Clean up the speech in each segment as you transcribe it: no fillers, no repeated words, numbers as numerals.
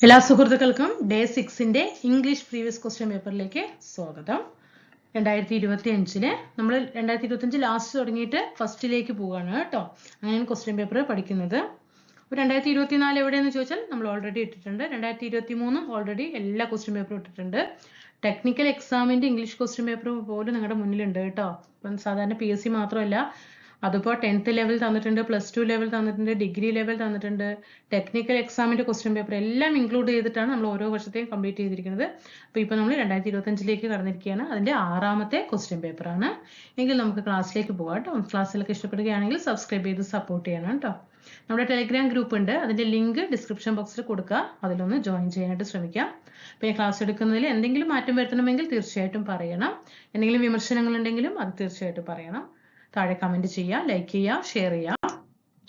എല്ലാ സുഹൃത്തുക്കൾക്കും day 6ന്റെ English previous question പേപ്പറിലേക്ക് സ്വാഗതം. 2025 നമ്മൾ 2025 ലാസ്റ്റ് തുടങ്ങിയിട്ട് ഫസ്റ്റിലേക്ക് പോവുകയാണ് കേട്ടോ. അങ്ങനെയാണ് ക്വസ്റ്റ്യൻ പേപ്പർ പഠിക്കുന്നത്. 2024 എവിടെയെന്ന് ചോദിച്ചാൽ നമ്മൾ ഓൾറെഡി ഇട്ടിട്ടുണ്ട്. 2023 ഓൾറെഡി എല്ലാ ക്വസ്റ്റ്യൻ പേപ്പറും ഇട്ടിട്ടുണ്ട്. ടെക്നിക്കൽ എക്സാമിന്റെ ഇംഗ്ലീഷ് ക്വസ്റ്റ്യൻ പേപ്പർ പോലും നിങ്ങളുടെ മുന്നിലുണ്ട് കേട്ടോ. ഇപ്പം സാധാരണ PSC മാത്രമല്ല, അതിപ്പോൾ 10th ലെവൽ തന്നിട്ടുണ്ട്, +2 ലെവൽ തന്നിട്ടുണ്ട്, ഡിഗ്രി ലെവൽ തന്നിട്ടുണ്ട്. ടെക്നിക്കൽ എക്സാമിന്റെ ക്വസ്റ്റ്യൻ പേപ്പർ എല്ലാം ഇൻക്ലൂഡ് ചെയ്തിട്ടാണ് നമ്മൾ ഓരോ വർഷത്തെയും കംപ്ലീറ്റ് ചെയ്തിരിക്കുന്നത്. അപ്പോൾ ഇപ്പോൾ നമ്മൾ 2025ലേക്ക് കടന്നിരിക്കുകയാണ്. അതിന്റെ 6ാമത്തെ ക്വസ്റ്റ്യൻ പേപ്പറാണ്. എങ്കിൽ നമുക്ക് ക്ലാസ്സിലേക്ക് പോകാം കേട്ടോ. ക്ലാസ്സിലൊക്കെ ഇഷ്ടപ്പെടുകയാണെങ്കിൽ സബ്സ്ക്രൈബ് ചെയ്ത് സപ്പോർട്ട് ചെയ്യണം കേട്ടോ. നമ്മുടെ ടെലിഗ്രാം ഗ്രൂപ്പ് ഉണ്ട്, അതിന്റെ ലിങ്ക് ഡിസ്ക്രിപ്ഷൻ ബോക്സിൽ കൊടുക്കുക. അതിലൊന്ന് ജോയിൻ ചെയ്യാനായിട്ട് ശ്രമിക്കാം. പിന്നെ ക്ലാസ് എടുക്കുന്നതിൽ എന്തെങ്കിലും മാറ്റം വരുത്തണമെങ്കിൽ തീർച്ചയായിട്ടും പറയണം. എന്തെങ്കിലും വിമർശനങ്ങൾ ഉണ്ടെങ്കിലും അത് തീർച്ചയായിട്ടും പറയണം. താഴെ കമന്റ് ചെയ്യുക, ലൈക്ക് ചെയ്യുക, ഷെയർ ചെയ്യുക.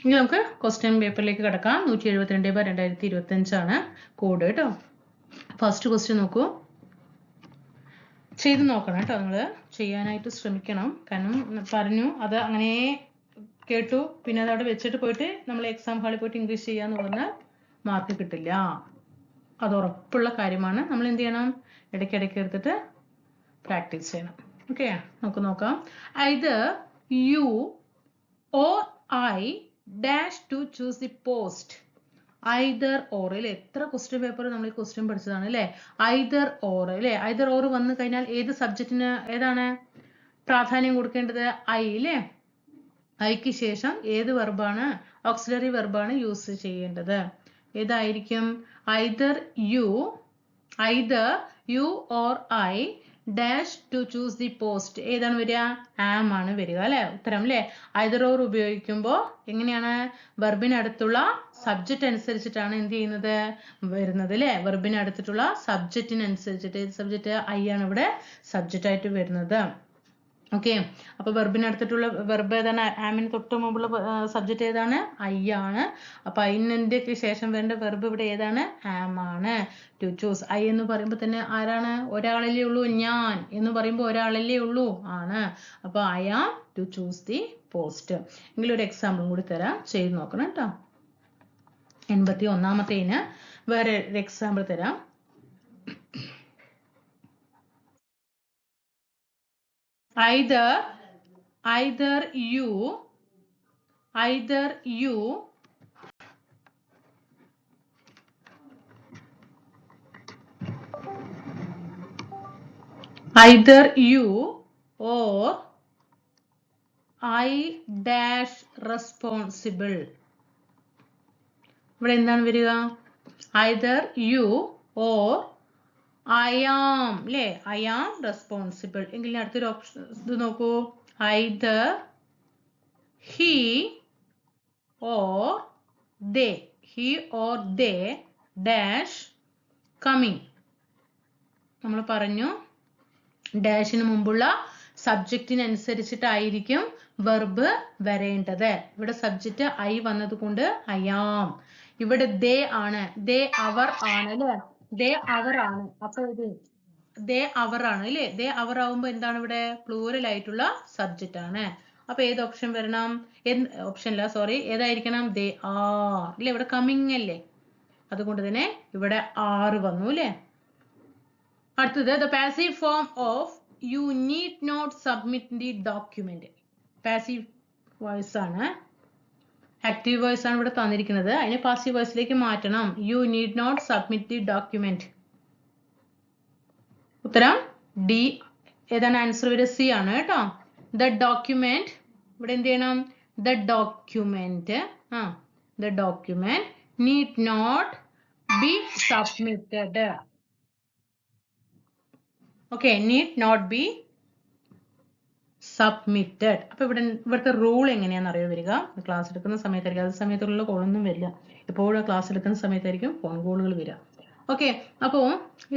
ഇനി നമുക്ക് ക്വസ്റ്റ്യൻ പേപ്പറിലേക്ക് കിടക്കാം. 172/2025 ആണ് കോഡ് കേട്ടോ. ഫസ്റ്റ് ക്വസ്റ്റ്യൻ നോക്കൂ. ചെയ്ത് നോക്കണം കേട്ടോ, നിങ്ങൾ ചെയ്യാനായിട്ട് ശ്രമിക്കണം. കാരണം പറഞ്ഞു അത് അങ്ങനെ കേട്ടു, പിന്നെ അത് അവിടെ വെച്ചിട്ട് പോയിട്ട് നമ്മൾ എക്സാം ഹാളിൽ പോയിട്ട് ഇംഗ്ലീഷ് ചെയ്യാന്ന് പറഞ്ഞാൽ മാർക്ക് കിട്ടില്ല. അത് ഉറപ്പുള്ള കാര്യമാണ്. നമ്മൾ എന്ത് ചെയ്യണം? ഇടയ്ക്കിടയ്ക്ക് എടുത്തിട്ട് പ്രാക്ടീസ് ചെയ്യണം. ഓക്കെ, നമുക്ക് നോക്കാം. Either you or I dash to choose the post. Either or അല്ലേ? എത്ര ക്വസ്റ്റ്യൻ പേപ്പർ നമ്മൾ ഈ ക്വസ്റ്റ്യൻ പഠിച്ചതാണ് അല്ലേ? Either or അല്ലേ? Either or വന്നു കഴിഞ്ഞാൽ ഏത് സബ്ജക്റ്റിന് ഏതാണ് പ്രാധാന്യം കൊടുക്കേണ്ടത്? I അല്ലേ? ഐക്ക് ശേഷം ഏത് വെർബാണ്, ഓക്സിലറി വെർബാണ് യൂസ് ചെയ്യേണ്ടത്? ഏതായിരിക്കും? either you or I dash to choose the post. ഏതാണ് വരിക? am ആണ് വരിക അല്ലെ? ഉത്തരം അല്ലേ? either or ഉപയോഗിക്കുമ്പോൾ എങ്ങനെയാണ്? വെർബിനടുത്തുള്ള സബ്ജക്റ്റ് അനുസരിച്ചിട്ടാണ് എന്ത് ചെയ്യുന്നത്? വരുന്നത് അല്ലേ? വെർബിനടുത്തിട്ടുള്ള സബ്ജക്റ്റിനനുസരിച്ചിട്ട്. ഏത് സബ്ജക്റ്റ്? I ആണ് ഇവിടെ സബ്ജക്റ്റ് ആയിട്ട് വരുന്നത്. ഓക്കെ, അപ്പൊ വെർബിനടുത്തിട്ടുള്ള വെർബ് ഏതാണ്? ആമിന് തൊട്ട് മുമ്പുള്ള സബ്ജക്റ്റ് ഏതാണ്? I ആണ്. അപ്പൊ അതിന്റെ ശേഷം വരേണ്ട വെർബ് ഇവിടെ ഏതാണ്? am ആണ്. To choose. I എന്ന് പറയുമ്പോൾ തന്നെ ആരാണ്? ഒരാളല്ലേ ഉള്ളൂ. ഞാൻ എന്ന് പറയുമ്പോൾ ഒരാളല്ലേ ഉള്ളൂ, ആണ്. അപ്പൊ I am to choose the post. എങ്കിലും ഒരു എക്സാമ്പിളും കൂടി തരാം, ചെയ്ത് നോക്കണം കേട്ടോ. 81ാമത്തേന് വേറെ ഒരു എക്സാമ്പിൾ തരാം. Either you or I dash responsible. ഇവിടെ എന്താണ് വരിക? Either you or I am അല്ലേ? I am responsible. എങ്കിൽ അടുത്തൊരു ഓപ്ഷൻ ഇത് നോക്കൂ. Either he or they dash coming. നമ്മൾ പറഞ്ഞു ഡാഷിന് മുമ്പുള്ള സബ്ജക്റ്റിനനുസരിച്ചിട്ടായിരിക്കും വെർബ് വരേണ്ടത്. ഇവിടെ സബ്ജക്റ്റ് I വന്നത് കൊണ്ട് I am. ഇവിടെ they ആണ്, they our ആണ് അല്ലേ? they our ആണ്. അപ്പൊ ഇത് they our ആണ് അല്ലേ? they our ആവുമ്പോ എന്താണ് ഇവിടെ? പ്ലൂറൽ ആയിട്ടുള്ള സബ്ജക്റ്റ് ആണ്. അപ്പൊ ഏത് ഓപ്ഷൻ വരണം? ഏതായിരിക്കണം? they are അല്ലേ? ഇവിടെ കമ്മിങ് അല്ലേ? അതുകൊണ്ട് തന്നെ ഇവിടെ are വന്നു അല്ലേ? അടുത്തത് the passive form of you need not submit the document. Passive voice ആണ്. ആക്റ്റീവ് വോയിസ് ആണ് ഇവിടെ തന്നിരിക്കുന്നത്. അതിനെ പാസീവ് വോയിസിലേക്ക് മാറ്റണം. you need not submit the document. ഉത്തരം D. ഏതാണ് ആൻസർ വരിക? C ആണ് കേട്ടോ. the document ഇവിടെ എന്ത് ചെയ്യണം? the document need not be submitted. Okay, need not be submitted. അപ്പൊ ഇവിടുത്തെ റൂൾ എങ്ങനെയാണെന്ന് അറിയോ വരിക? ക്ലാസ് എടുക്കുന്ന സമയത്തായിരിക്കും. അത് സമയത്തുള്ള കോളൊന്നും വരില്ല. എപ്പോഴും ക്ലാസ് എടുക്കുന്ന സമയത്തായിരിക്കും ഫോൺ കോളുകൾ വരിക. ഓക്കെ, അപ്പോൾ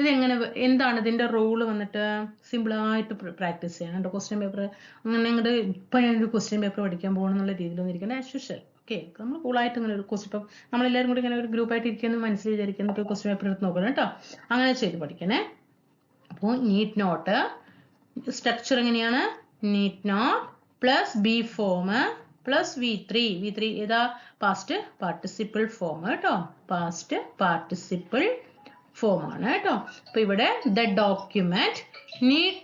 ഇതെങ്ങനെ, എന്താണ് ഇതിന്റെ റൂള് വന്നിട്ട്? സിമ്പിളായിട്ട് പ്രാക്ടീസ് ചെയ്യണം കേട്ടോ. ക്വസ്റ്റ്യൻ പേപ്പർ അങ്ങനെ ഇങ്ങോട്ട് ഇപ്പം ഞാനൊരു ക്വസ്റ്റ്യൻ പേപ്പർ പഠിക്കാൻ പോകണമെന്നുള്ള രീതിയിലൊന്നും ഇരിക്കണം. ആസ് യൂഷ്വൽ ഓക്കെ, നമ്മൾ കൂളായിട്ട് ഇങ്ങനെ ഒരു ക്വസ്റ്റ്യൻ, ഇപ്പം നമ്മളെല്ലാവരും കൂടി ഇങ്ങനെ ഒരു ഗ്രൂപ്പായിട്ട് ഇരിക്കുന്ന മനസ്സിൽ വിചാരിക്കുന്ന ക്വസ്റ്റ്യൻ പേപ്പർ എടുത്ത് നോക്കണം കേട്ടോ. അങ്ങനെ ചെയ്ത് പഠിക്കണേ. അപ്പോൾ നീഡ് നോട്ട് സ്ട്രക്ചർ എങ്ങനെയാണ്? Need not plus be form plus V3 ഏതാ പാസ്റ്റ് പാർട്ടിസിപ്പിൾ ഫോം കേട്ടോ, പാസ്റ്റ് പാർട്ടിസിപ്പിൾ ഫോം ആണ് കേട്ടോ. അപ്പൊ ഇവിടെ the document need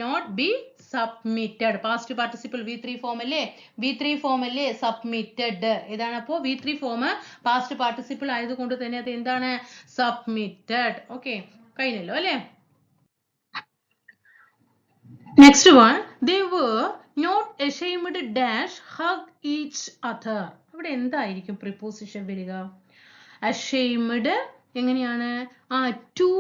not be submitted. Past participle V3 form അല്ലേ സബ്മിറ്റഡ്. ഏതാണ് അപ്പോ V3 ഫോം പാസ്റ്റ് പാർട്ടിസിപ്പിൾ ആയതുകൊണ്ട് തന്നെ അത് എന്താണ് സബ്മിറ്റഡ്. ഓക്കെ, കഴിഞ്ഞല്ലോ അല്ലേ. Next one, they were not ashamed dash hug each other. ഇവിടെ എന്തായിരിക്കും പ്രിപ്പോസിഷൻ വരിക? ashamed എങ്ങനെയാണ്? ടു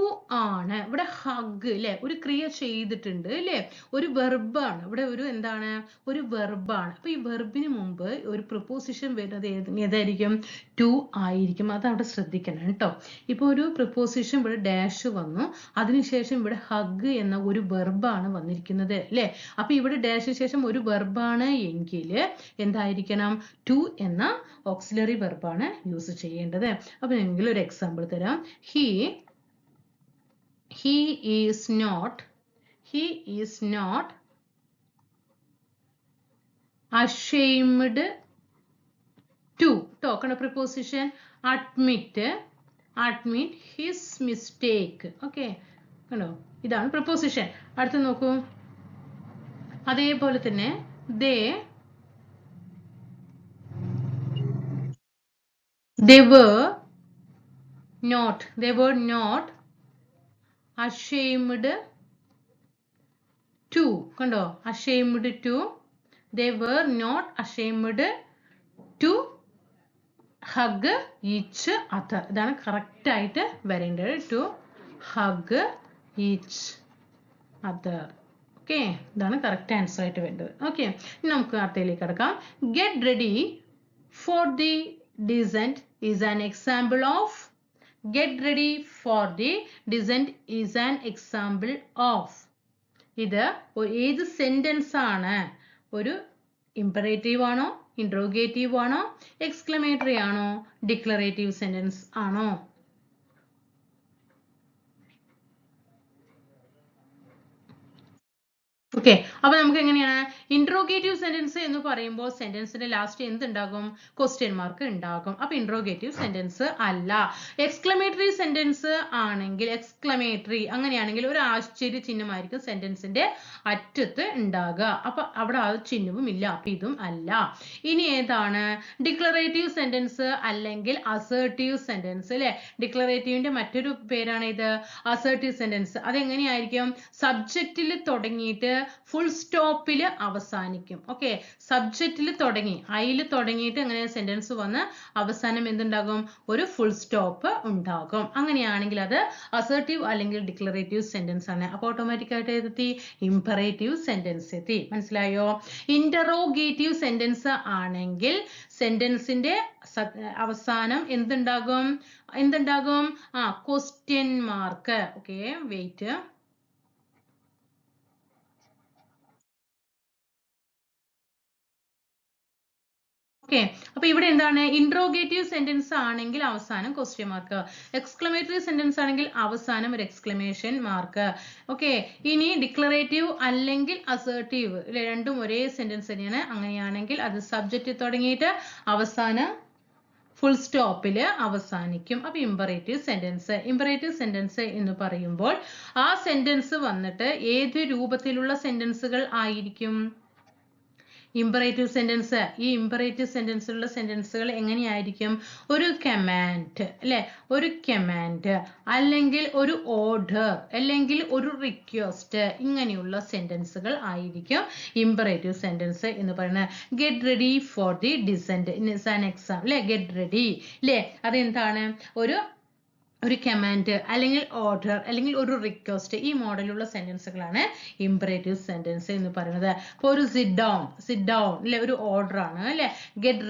ആണ്. ഇവിടെ ഹഗ് അല്ലെ, ഒരു ക്രിയ ചെയ്തിട്ടുണ്ട് അല്ലെ, ഒരു വെർബാണ്. ഇവിടെ ഒരു എന്താണ്, ഒരു വെർബാണ്. അപ്പൊ ഈ വെർബിന് മുമ്പ് ഒരു പ്രിപ്പോസിഷൻ വരുന്നത് ഏതായിരിക്കും? ടു ആയിരിക്കും. അത് അവിടെ ശ്രദ്ധിക്കണം കേട്ടോ. ഇപ്പൊ ഒരു പ്രിപ്പോസിഷൻ ഇവിടെ ഡാഷ് വന്നു, അതിനുശേഷം ഇവിടെ ഹഗ് എന്ന ഒരു വെർബാണ് വന്നിരിക്കുന്നത് അല്ലെ. അപ്പൊ ഇവിടെ ഡാഷിന് ശേഷം ഒരു വെർബാണ് എങ്കിൽ എന്തായിരിക്കണം? ടു എന്ന ഓക്സിലറി വെർബാണ് യൂസ് ചെയ്യേണ്ടത്. അപ്പൊ എങ്കിലും ഒരു എക്സാമ്പിൾ തരാം. he is not ashamed to ടോക്കണ preposition admit his mistake. Okay, കണ്ടോ, ഇതാണ് preposition. അടുത്ത് നോക്കൂ, അതേപോലെ തന്നെ they were not ashamed to. കണ്ടോ, ashamed to. they were not ashamed to hug each other. ഇതാണ് കറക്റ്റ് ആയിട്ട് വരേണ്ടത്. to hug each other. Okay, ഇതാണ് കറക്റ്റ് ആൻസർ ആയിട്ട് വേണ്ടത്. ഓക്കെ, ഇനി നമുക്ക് അടുത്തയിലേക്ക് കിടക്കാം. get ready for the descent is an example of. get ready for the descent is an example of. ഇത് ഏത് സെന്റൻസ് ആണ്? ഒരു ഇംപറേറ്റീവ് ആണോ, ഇൻട്രോഗേറ്റീവ് ആണോ, എക്സ്ക്ലമേറ്ററി ആണോ, ഡിക്ലറേറ്റീവ് സെന്റൻസ് ആണോ? ഓക്കെ, അപ്പൊ നമുക്ക് എങ്ങനെയാണ്? ഇൻട്രോഗേറ്റീവ് സെന്റൻസ് എന്ന് പറയുമ്പോൾ സെന്റൻസിന്റെ ലാസ്റ്റ് എന്തുണ്ടാകും? ക്വസ്റ്റ്യൻ മാർക്ക് ഉണ്ടാകും. അപ്പൊ ഇൻട്രോഗേറ്റീവ് സെന്റൻസ് അല്ല. എക്സ്ക്ലമേറ്ററി സെന്റൻസ് ആണെങ്കിൽ, അങ്ങനെയാണെങ്കിൽ ഒരു ആശ്ചര്യ ചിഹ്നമായിരിക്കും സെന്റൻസിന്റെ അറ്റത്ത് ഉണ്ടാകുക. അപ്പൊ അവിടെ ആ ചിഹ്നവും ഇല്ല. അപ്പൊ ഇതും അല്ല. ഇനി ഏതാണ്? ഡിക്ലറേറ്റീവ് സെന്റൻസ് അല്ലെങ്കിൽ അസേർട്ടീവ് സെന്റൻസ് അല്ലെ. ഡിക്ലറേറ്റീവിന്റെ മറ്റൊരു പേരാണ് ഇത് അസേർട്ടീവ് സെന്റൻസ്. അതെങ്ങനെയായിരിക്കും? സബ്ജക്റ്റിൽ തുടങ്ങിയിട്ട് ഫുൾ സ്റ്റോപ്പിൽ അവസാനിക്കും. ഓക്കെ, സബ്ജക്റ്റിൽ തുടങ്ങി ഐയിൽ തുടങ്ങിയിട്ട് അങ്ങനെ സെന്റൻസ് വന്ന് അവസാനം എന്തുണ്ടാകും? ഒരു ഫുൾ സ്റ്റോപ്പ് ഉണ്ടാകും. അങ്ങനെയാണെങ്കിൽ അത് അസേർട്ടീവ് അല്ലെങ്കിൽ ഡിക്ലറേറ്റീവ് സെന്റൻസ് ആണ്. അപ്പൊ ഓട്ടോമാറ്റിക് ആയിട്ട് എത്തി ഇംപറേറ്റീവ് സെന്റൻസ് എത്തി. മനസ്സിലായോ? ഇന്ററോഗേറ്റീവ് സെന്റൻസ് ആണെങ്കിൽ സെന്റൻസിന്റെ അവസാനം എന്തുണ്ടാകും? Question mark. Okay, wait. Okay, അപ്പൊ ഇവിടെ എന്താണ്? ഇൻട്രോഗേറ്റീവ് സെന്റൻസ് ആണെങ്കിൽ അവസാനം ക്വസ്റ്റ്യൻ മാർക്ക്, എക്സ്ക്ലമേറ്ററി സെന്റൻസ് ആണെങ്കിൽ അവസാനം ഒരു എക്സ്ക്ലമേഷൻ മാർക്ക്. ഓക്കെ, ഇനി ഡിക്ലറേറ്റീവ് അല്ലെങ്കിൽ അസേർട്ടീവ് രണ്ടും ഒരേ സെന്റൻസ് തന്നെയാണ്. അങ്ങനെയാണെങ്കിൽ അത് സബ്ജക്റ്റ് തുടങ്ങിയിട്ട് അവസാനം ഫുൾ സ്റ്റോപ്പിൽ അവസാനിക്കും. അപ്പൊ ഇംപറേറ്റീവ് സെന്റൻസ് എന്ന് പറയുമ്പോൾ ആ സെന്റൻസ് വന്നിട്ട് ഏത് രൂപത്തിലുള്ള സെന്റൻസുകൾ ആയിരിക്കും? Imperative sentence. ഈ ഇംപറേറ്റീവ് സെന്റൻസിലുള്ള സെന്റൻസുകൾ എങ്ങനെയായിരിക്കും? ഒരു കമാൻഡ് അല്ലെ, ഒരു കമാൻഡ് അല്ലെങ്കിൽ ഒരു ഓർഡർ അല്ലെങ്കിൽ ഒരു റിക്വസ്റ്റ്, ഇങ്ങനെയുള്ള സെന്റൻസുകൾ ആയിരിക്കും ഇംപറേറ്റീവ് സെന്റൻസ് എന്ന് പറയുന്നത്. Get ready for the descent is an exam അല്ലെ. ഗെറ്റ് റെഡി അല്ലെ, അതെന്താണ്? ഒരു കമാൻഡ് അല്ലെങ്കിൽ ഓർഡർ അല്ലെങ്കിൽ ഒരു റിക്വസ്റ്റ്, ഈ മോഡലുള്ള സെന്റൻസുകളാണ് ഇംപറേറ്റീവ് സെന്റൻസ് എന്ന് പറയുന്നത്. അപ്പോൾ ഒരു സിറ്റ് ഡൗൺ അല്ലെ, ഒരു ഓർഡർ ആണ് അല്ലെ. ഗെറ്റ്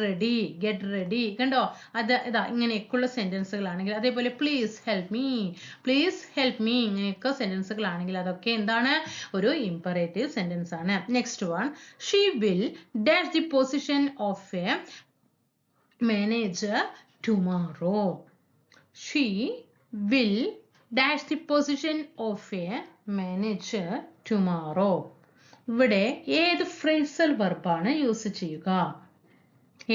റെഡി കണ്ടോ, അത് ഇതാ ഇങ്ങനെയൊക്കെയുള്ള സെന്റൻസുകളാണെങ്കിൽ, അതേപോലെ പ്ലീസ് ഹെൽപ്പ് മീ ഇങ്ങനെയൊക്കെ സെന്റൻസുകളാണെങ്കിൽ അതൊക്കെ എന്താണ്? ഒരു ഇംപറേറ്റീവ് സെന്റൻസ് ആണ്. Next one, she will dash the position of A manager tomorrow. She will dash the position of a manager tomorrow. ഇവിടെ ഏത് ഫ്രേസൽ വെർബാണ് യൂസ് ചെയ്യുക?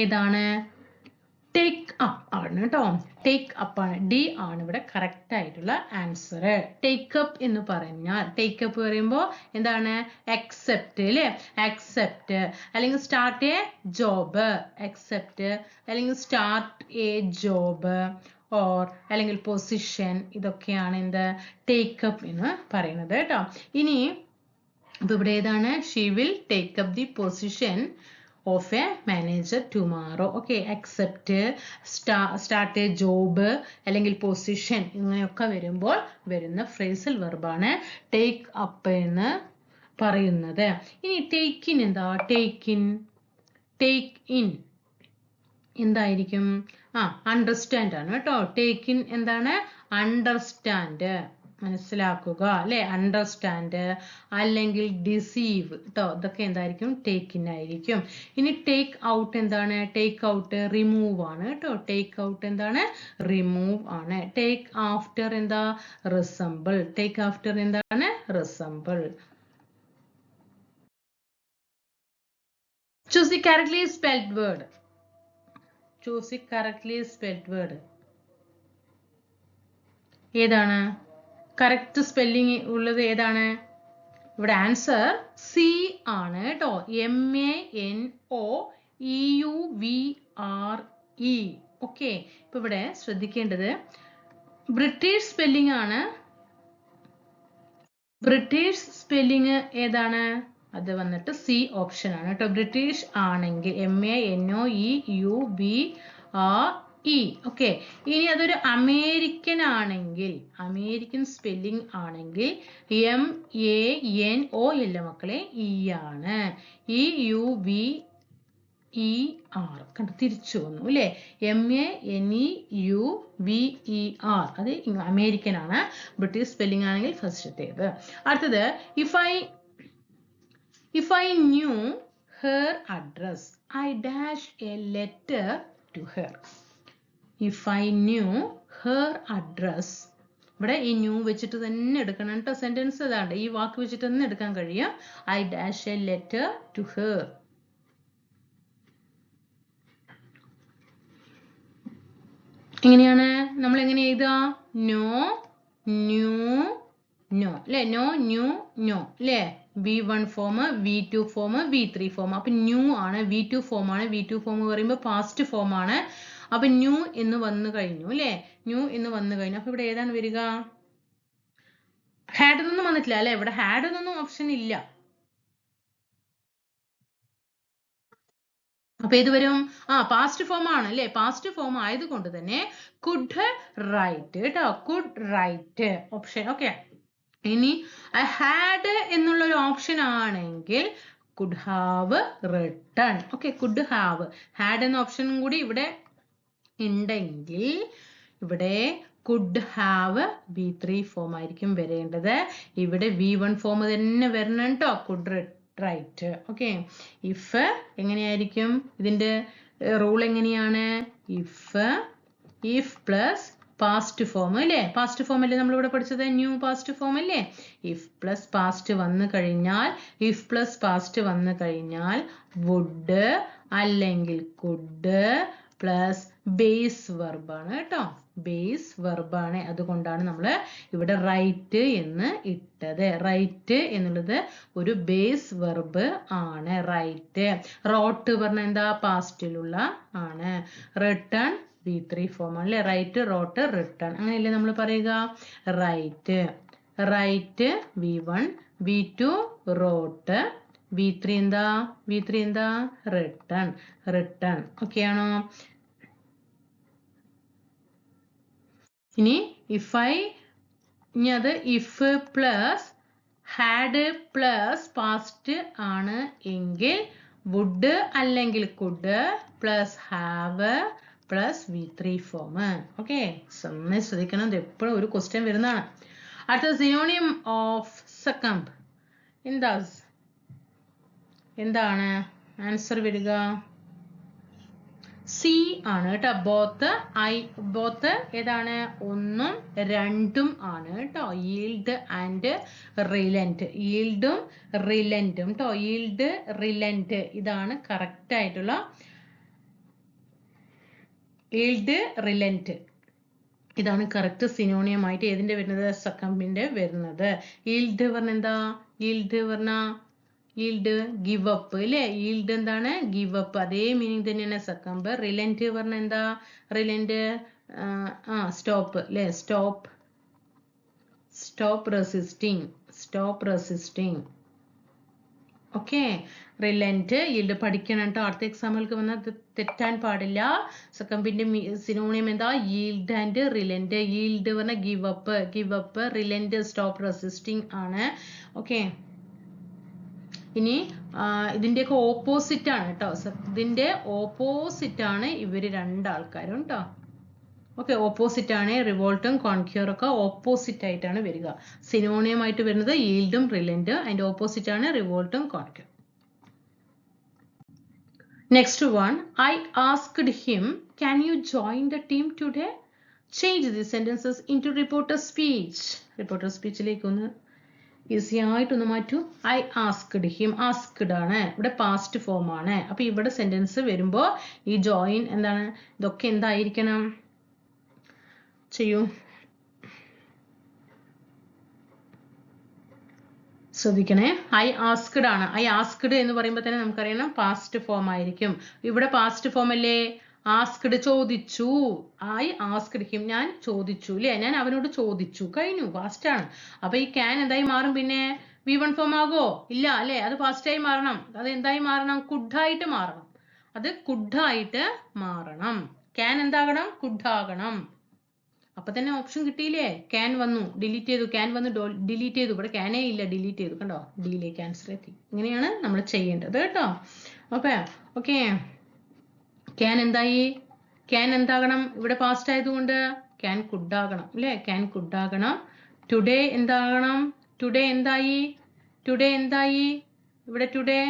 ഏതാണ്? ടേക്ക് അപ്പ് ആണ് കേട്ടോ. ടേക്ക് അപ്പ് ആണ്. ഡി ആണ് ഇവിടെ കറക്റ്റ് ആയിട്ടുള്ള ആൻസർ. ടേക്ക് അപ്പ് എന്ന് പറഞ്ഞാൽ, ടേക്ക് അപ്പ് പറയുമ്പോൾ എന്താണ്? അക്സെപ്റ്റ് അല്ലേ? അക്സെപ്റ്റ് അല്ലെങ്കിൽ സ്റ്റാർട്ട് എ ജോബ്, അക്സെപ്റ്റ് അല്ലെങ്കിൽ സ്റ്റാർട്ട് എ ജോബ് ഓർ അല്ലെങ്കിൽ പൊസിഷൻ, ഇതൊക്കെയാണ് എന്ത്? ടേക്ക് അപ്പ് എന്ന് പറയുന്നത് കേട്ടോ. ഇനി ഇപ്പൊ ഇവിടെ ഏതാണ്? She will take up the position of A manager tomorrow. Okay, accept, start A job അല്ലെങ്കിൽ പൊസിഷൻ, ഇങ്ങനെയൊക്കെ വരുമ്പോൾ വരുന്ന ഫ്രേസൽ വെർബാണ് ടേക്ക് അപ്പ് എന്ന് പറയുന്നത്. ഇനി ടേക്ക് ഇൻ എന്താ? ടേക്ക് ഇൻ എന്തായിരിക്കും? അണ്ടർസ്റ്റാൻഡ് ആണ് കേട്ടോ. ടേക്ക് ഇൻ എന്താണ്? അണ്ടർസ്റ്റാൻഡ്, മനസ്സിലാക്കുക അല്ലെ? അണ്ടർസ്റ്റാൻഡ് അല്ലെങ്കിൽ ഡിസീവ് കേട്ടോ, ഇതൊക്കെ എന്തായിരിക്കും? ടേക്ക് ഇൻ ആയിരിക്കും. ഇനി ടേക്ക് ഔട്ട് എന്താണ്? ടേക്ക് ഔട്ട് റിമൂവ് ആണ് കേട്ടോ. ടേക്ക് ഔട്ട് എന്താണ്? റിമൂവ് ആണ്. ടേക്ക് ആഫ്റ്റർ എന്താ? റിസംബിൾ. ടേക്ക് ആഫ്റ്റർ എന്താണ്? Resemble. Choose the correctly spelled word. Choose the correctly spelled word. ഏതാണ് കറക്റ്റ് സ്പെല്ലിംഗ് ഉള്ളത്? ഏതാണ്? ഇവിടെ ആൻസർ സി ആണ് കേട്ടോ. MANOEUVRE. ഓക്കെ, ഇപ്പൊ ഇവിടെ ശ്രദ്ധിക്കേണ്ടത് ബ്രിട്ടീഷ് സ്പെല്ലിംഗ് ആണ്. ബ്രിട്ടീഷ് സ്പെല്ലിംഗ് ഏതാണ്? അത് വന്നിട്ട് സി ഓപ്ഷൻ ആണ് കേട്ടോ. ബ്രിട്ടീഷ് ആണെങ്കിൽ MANOEUVRE. ഓക്കെ, ഇനി അതൊരു അമേരിക്കൻ ആണെങ്കിൽ, അമേരിക്കൻ സ്പെല്ലിംഗ് ആണെങ്കിൽ MANO ഇല്ല മക്കളെ, ഇ ആണ്. EUVER കണ്ടു, തിരിച്ചു വന്നു അല്ലേ? MANEUVER അത് അമേരിക്കൻ ആണ്. ബ്രിട്ടീഷ് സ്പെല്ലിംഗ് ആണെങ്കിൽ ഫസ്റ്റത്തേത്. അടുത്തത് if I knew her address, I dash a letter to her. If I knew her address, ഇവിടെ ഈ ന്യൂ വെച്ചിട്ട് തന്നെ എടുക്കണം കേട്ടോ. സെന്റൻസ് ഇതാണ്ട് ഈ വാക്ക് വെച്ചിട്ട് തന്നെ എടുക്കാൻ കഴിയും. I dash a letter to her. എങ്ങനെയാണ് നമ്മൾ എങ്ങനെ എഴുതുക? നോ ന്യൂ നോ അല്ലെ? നോ ന്യൂ നോ അല്ലേ? V1 form, V2 form, V3 form. അപ്പൊ ന്യൂ ആണ്, V2 ഫോം ആണ്. V2 ഫോം പറയുമ്പോൾ പാസ്റ്റ് ഫോം ആണ്. അപ്പൊ ന്യൂ എന്ന് വന്നു കഴിഞ്ഞു അല്ലേ? ന്യൂ എന്ന് വന്നു കഴിഞ്ഞു. അപ്പൊ ഇവിടെ ഏതാണ് വരിക? ഹാഡ് ഒന്നും വന്നിട്ടില്ല അല്ലെ? ഇവിടെ ഹാഡ് ഒന്നും ഓപ്ഷൻ ഇല്ല. അപ്പൊ ഏത് വരും? പാസ്റ്റ് ഫോം ആണ് അല്ലെ? പാസ്റ്റ് ഫോം ആയതുകൊണ്ട് തന്നെ കുഡ് റൈറ്റ് കേട്ടോ. Could write option. ഓക്കെ, ഇനി ഹാഡ് എന്നുള്ള ഒരു ഓപ്ഷൻ ആണെങ്കിൽ could have written. Okay, could have. Had എന്ന ഓപ്ഷനും കൂടി ഇവിടെ ഉണ്ടെങ്കിൽ ഇവിടെ കുഡ് ഹാവ് V3 ഫോം ആയിരിക്കും വരേണ്ടത്. ഇവിടെ V1 ഫോം തന്നെ വരണം കേട്ടോ. Could right. ഓക്കെ, ഇഫ് എങ്ങനെയായിരിക്കും? ഇതിന്റെ റൂൾ എങ്ങനെയാണ്? ഇഫ് പ്ലസ് പാസ്റ്റ് ഫോം അല്ലേ? പാസ്റ്റ് ഫോം അല്ലേ നമ്മളിവിടെ പഠിച്ചത്? ന്യൂ പാസ്റ്റ് ഫോം അല്ലേ? ഇഫ് പ്ലസ് പാസ്റ്റ് വന്നു കഴിഞ്ഞാൽ, ഇഫ് പ്ലസ് പാസ്റ്റ് വന്നു കഴിഞ്ഞാൽ വുഡ് അല്ലെങ്കിൽ കുഡ് പ്ലസ് ബേസ് വെർബാണ് കേട്ടോ. ബേസ് വെർബാണ്. അതുകൊണ്ടാണ് നമ്മൾ ഇവിടെ റൈറ്റ് എന്ന് ഇട്ടത്. റൈറ്റ് എന്നുള്ളത് ഒരു ബേസ് വെർബ് ആണ്. റൈറ്റ്. റോട്ട് പറഞ്ഞ എന്താ? പാസ്റ്റിലുള്ള ആണ്. റിട്ടേൺ V3 ഫോം ആണ് അല്ലേ? റൈറ്റ്, റോട്ട്, റിട്ടേൺ, അങ്ങനെയല്ലേ നമ്മൾ പറയുക? Right. Right V1, V2 rote, V3 എന്താ? V3 എന്താ? റിട്ടേൺ. റിട്ടേൺ. ഓക്കെ ആണോ? ഇനി ഇനി അത് if plus had plus past ആണ് എങ്കിൽ വുഡ് അല്ലെങ്കിൽ could plus have plus V3 form. Okay, നന്നായി ശ്രദ്ധിക്കണം. ഇത് എപ്പോഴും ഒരു ക്വസ്റ്റ്യൻ വരുന്നതാണ്. അടുത്ത സിനോണിയം ഓഫ് സക്കംബ് എന്താണ് ആൻസർ വരിക? സി ആണ് കേട്ടോ. ബോത്ത് ഏതാണ്? ഒന്നും രണ്ടും ആണ് കേട്ടോ. yield and റിലന്റ്. yieldും റിലന്റും കേട്ടോ. yield റിലന്റ് ഇതാണ് കറക്റ്റ് ആയിട്ടുള്ള yield റിലന്റ്. ഇതാണ് കറക്റ്റ് സിനോണിയം ആയിട്ട് ഏതിന്റെ വരുന്നത്? സക്കംബിന്റെ വരുന്നത്. yield പറഞ്ഞ എന്താ? yield പറഞ്ഞ yield give up അല്ലേ? yield എന്താണ്? give up. അതേ മീനിങ് തന്നെയാണ് സക്കംബ്. റിലന്റ് പറഞ്ഞ എന്താ? റിലന്റ് സ്റ്റോപ്പ് അല്ലേ? Stop resisting. ഓക്കെ. റിലന്റ് yield പഠിക്കണം കേട്ടോ. അടുത്ത എക്സാമ്പിൾക്ക് വന്നാൽ തെറ്റാൻ പാടില്ല. സക്കംബിന്റെ സിനോണിയം എന്താ? yield and relent. yield പറഞ്ഞ give up. Relent stop resisting ആണ്. ഓക്കെ. ഇനി ഇതിന്റെയൊക്കെ ഓപ്പോസിറ്റ് ആണ് കേട്ടോ. ഇതിന്റെ ഓപ്പോസിറ്റ് ആണ് ഇവര് രണ്ടാൾക്കാരും കേട്ടോ. ഓക്കെ. ഓപ്പോസിറ്റ് ആണ്. റിവോൾട്ടും കോൺക്യൂറും ഒക്കെ ഓപ്പോസിറ്റ് ആയിട്ടാണ് വരിക. സിനോണിയം ആയിട്ട് വരുന്നത് yieldും റിലന്റ്. അതിന്റെ ഓപ്പോസിറ്റ് ആണ് റിവോൾട്ടും conquer. Next one. I asked him, can you join the team today? Change the sentences into reporter speech. Reporter speechലേക്ക് ഒന്ന് ഈസി ആയിട്ടൊന്ന് മാറ്റൂ. I asked him. asked ആണ്. ഇവിടെ പാസ്റ്റ് ഫോം ആണ്. അപ്പൊ ഇവിടെ സെന്റൻസ് വരുമ്പോ ഈ ജോയിൻ എന്താണ്? ഇതൊക്കെ എന്തായിരിക്കണം? ചെയ്യൂ. ശ്രദ്ധിക്കണേ. I asked ആണ്. I asked എന്ന് പറയുമ്പോൾ തന്നെ നമുക്കറിയണം പാസ്റ്റ് ഫോം ആയിരിക്കും. ഇവിടെ പാസ്റ്റ് ഫോം അല്ലേ? asked ചോദിച്ചു. I asked him. ഞാൻ ചോദിച്ചു അല്ലേ? ഞാൻ അവനോട് ചോദിച്ചു. കഴിഞ്ഞു. പാസ്റ്റ് ആണ്. അപ്പൊ ഈ can എന്തായി മാറും? പിന്നെ V1 ഫോം ആകോ? ഇല്ല അല്ലേ? അത് പാസ്റ്റ് ആയി മാറണം. അത് എന്തായി മാറണം? could ആയിട്ട് മാറണം. അത് could ആയിട്ട് മാറണം. can എന്താകണം? could ആകണം. അപ്പൊ തന്നെ ഓപ്ഷൻ കിട്ടിയില്ലേ? can വന്നു, ഡിലീറ്റ് ചെയ്തു. can വന്നു, ഡിലീറ്റ് ചെയ്തു. ഇവിടെ can ഇല്ല, ഡിലീറ്റ് ചെയ്തു. കണ്ടോ? ഡിയിലേക്ക് ക്യാൻസൽ എത്തി. ഇങ്ങനെയാണ് നമ്മൾ ചെയ്യേണ്ടത് കേട്ടോ. ഓക്കെ. can എന്തായി? can എന്താകണം? ഇവിടെ പാസ്റ്റ് ആയതുകൊണ്ട് can could ആകണം അല്ലേ? can could ആകണം. today എന്താകണം? today എന്തായി? ഇവിടെ today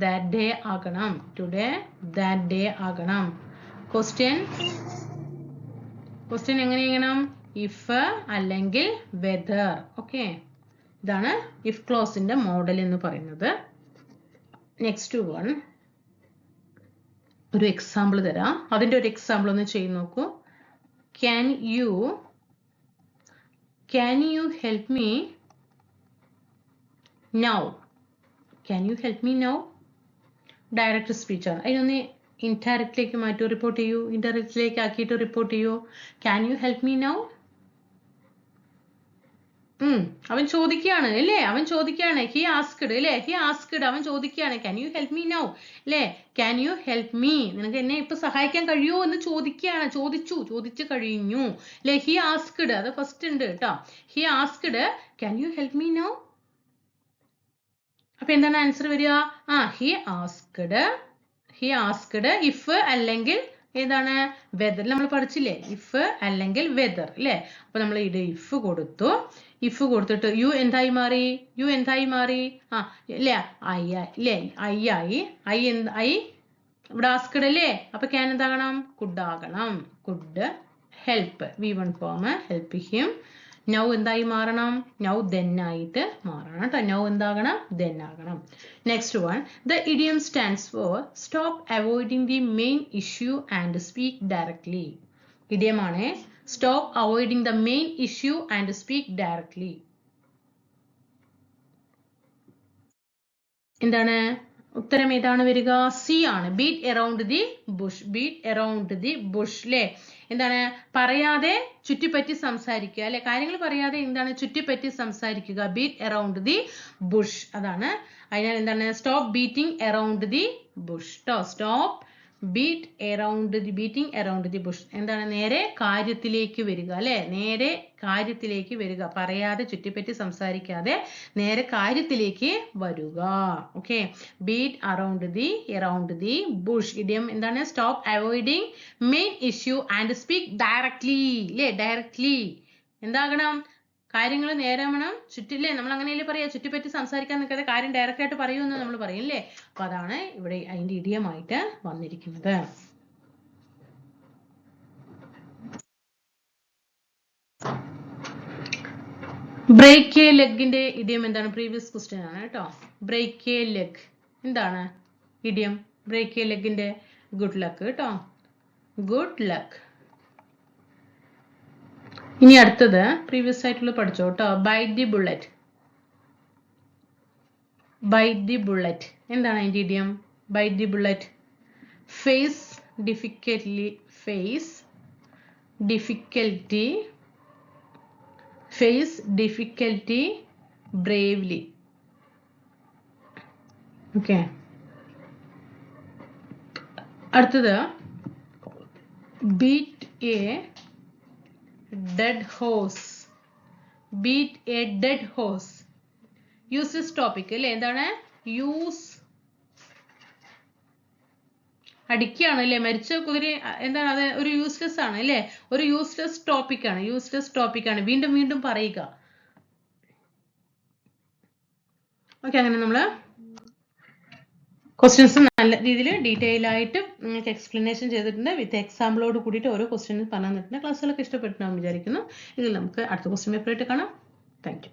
that day ആകണം. today that day ആകണം. ക്വസ്റ്റ്യൻ എങ്ങനെ ചെയ്യണം? if അല്ലെങ്കിൽ whether. ഓക്കെ. ഇതാണ് ഇഫ് ക്ലോസിന്റെ മോഡൽ എന്ന് പറയുന്നത്. Next one. ഒരു എക്സാമ്പിൾ തരാം. അതിന്റെ ഒരു എക്സാമ്പിൾ ഒന്ന് ചെയ്ത് നോക്കൂ. Can you help me now? Can you help me now? Direct speech ആണ്. അതിനൊന്ന് ഇൻഡയറക്റ്റിലേക്ക് മാറ്റി റിപ്പോർട്ട് ചെയ്യൂ. ഇൻഡയറക്റ്റിലേക്ക് ആക്കിയിട്ട് റിപ്പോർട്ട് ചെയ്യൂ. Can you help me now? അവൻ ചോദിക്കുകയാണ് അല്ലേ? അവൻ ചോദിക്കുകയാണ്. He asked അല്ലേ? He asked. അവൻ ചോദിക്കുകയാണ്. Can you help me now? അല്ലേ? Can you help me? നിനക്ക് എന്നെ ഇപ്പൊ സഹായിക്കാൻ കഴിയുമോ എന്ന് ചോദിക്കുകയാണ്. ചോദിച്ചു കഴിഞ്ഞു അല്ലേ? He asked. അത് ഫസ്റ്റ് ഉണ്ട് കേട്ടോ. He asked, can you help me now? അപ്പൊ എന്താണ് ആൻസർ വരിക? he asked if അല്ലെങ്കിൽ ഏതാണ്? വെദർ. നമ്മൾ പഠിച്ചില്ലേ? ഇഫ് അല്ലെങ്കിൽ വെദർ അല്ലേ? അപ്പൊ നമ്മൾ ഇത് ഇഫ് കൊടുത്തു. ഇഫ് കൊടുത്തിട്ട് യു എന്തായി മാറി? അല്ലേ? ഐ അല്ലേ? ഐ ഇവിടെ ആസ്ക്ഡ് അല്ലേ? അപ്പൊ ക്യാൻ എന്താകണം? കുഡ് ആകണം. Could help. V1 form help him. Now എന്തായി മാറണം? നൗ then ആയിട്ട് മാറണം കേട്ടോ. നൗ എന്താകണം? then ആകണം. Next one. The idiom stands for stop avoiding the main issue and speak directly. idiom ആണ്. stop avoiding the main issue and speak directly. എന്താണ് ഉത്തരം? ഏതാണ് വരിക? സി ആണ്. beat around the bush അല്ലേ? എന്താണ്? പറയാതെ ചുറ്റിപ്പറ്റി സംസാരിക്കുക അല്ലെ? കാര്യങ്ങൾ പറയാതെ എന്താണ്? ചുറ്റിപ്പറ്റി സംസാരിക്കുക. beat around the bush. അതാണ്. അതിനാൽ എന്താണ്? stop beating around the bush. stop beating around the bush. എന്താണ്? നേരെ കാര്യത്തിലേക്ക് വരിക അല്ലെ? നേരെ കാര്യത്തിലേക്ക് വരിക. പറയാതെ ചുറ്റിപ്പറ്റി സംസാരിക്കാതെ നേരെ കാര്യത്തിലേക്ക് വരിക. Okay. beat around the bush. Idiom എന്താണ്? stop avoiding main issue and speak directly അല്ലേ? directly എന്താകണം? കാര്യങ്ങൾ നേരാമണം ചുറ്റില്ലേ, നമ്മൾ അങ്ങനെയല്ലേ പറയാ, ചുറ്റിപ്പറ്റി സംസാരിക്കാൻ നിൽക്കാതെ കാര്യം ഡയറക്റ്റ് ആയിട്ട് പറയുമെന്ന് നമ്മൾ പറയില്ലേ. അപ്പൊ അതാണ് ഇവിടെ അതിന്റെ ഇഡിയമായിട്ട് വന്നിരിക്കുന്നത്. ബ്രേക്ക് എ ലെഗിന്റെ ഇഡിയം എന്താണ്? പ്രീവിയസ് ക്വസ്റ്റ്യൻ ആണ് കേട്ടോ. ബ്രേക്ക് എ ലെഗ് എന്താണ് ഇഡിയം? ബ്രേക്ക് എ ലെഗിന്റെ ഗുഡ് ലക്ക് കേട്ടോ, ഗുഡ് ലക്ക്. ഇനി അടുത്തത് പ്രീവിയസ് ആയിട്ടുള്ള പഠിച്ചോ കേട്ടോ. Bite the bullet. Bite the bullet എന്താണ് അതിന്റെ idiom? Bite the bullet. Face difficultly, face difficulty, face difficulty bravely. Okay. അടുത്തത് beat a dead horse. Beat a dead horse. Useless topic അല്ലേ, എന്താണ്? യൂസ് അടിക്കുകയാണ് അല്ലേ, മരിച്ച കുതിര എന്താണ് അത്? ഒരു യൂസ്ലെസ് ആണ് അല്ലേ, ഒരു യൂസ്ലെസ് ടോപ്പിക് ആണ്, യൂസ്ലെസ് ടോപ്പിക് ആണ്, വീണ്ടും വീണ്ടും പറയുക. ഓക്കെ, അങ്ങനെ നമ്മള് ക്വസ്റ്റ്യൻസ് നല്ല രീതിയിൽ ഡീറ്റെയിൽ ആയിട്ട് നിങ്ങൾക്ക് എക്സ്പ്ലനേഷൻ ചെയ്തിട്ടുണ്ട്. വിത്ത് എക്സാമ്പിളോട് കൂടിയിട്ട് ഓരോ ക്വസ്റ്റ്യൻസ് പറഞ്ഞു തന്നിട്ടുണ്ട്. ക്ലാസ്സുകളൊക്കെ ഇഷ്ടപ്പെട്ടുണ്ടാവും വിചാരിക്കുന്നു. ഇതിൽ നമുക്ക് അടുത്ത ക്വസ്റ്റ്യൻ പേപ്പറായിട്ട് കാണാം. Thank you.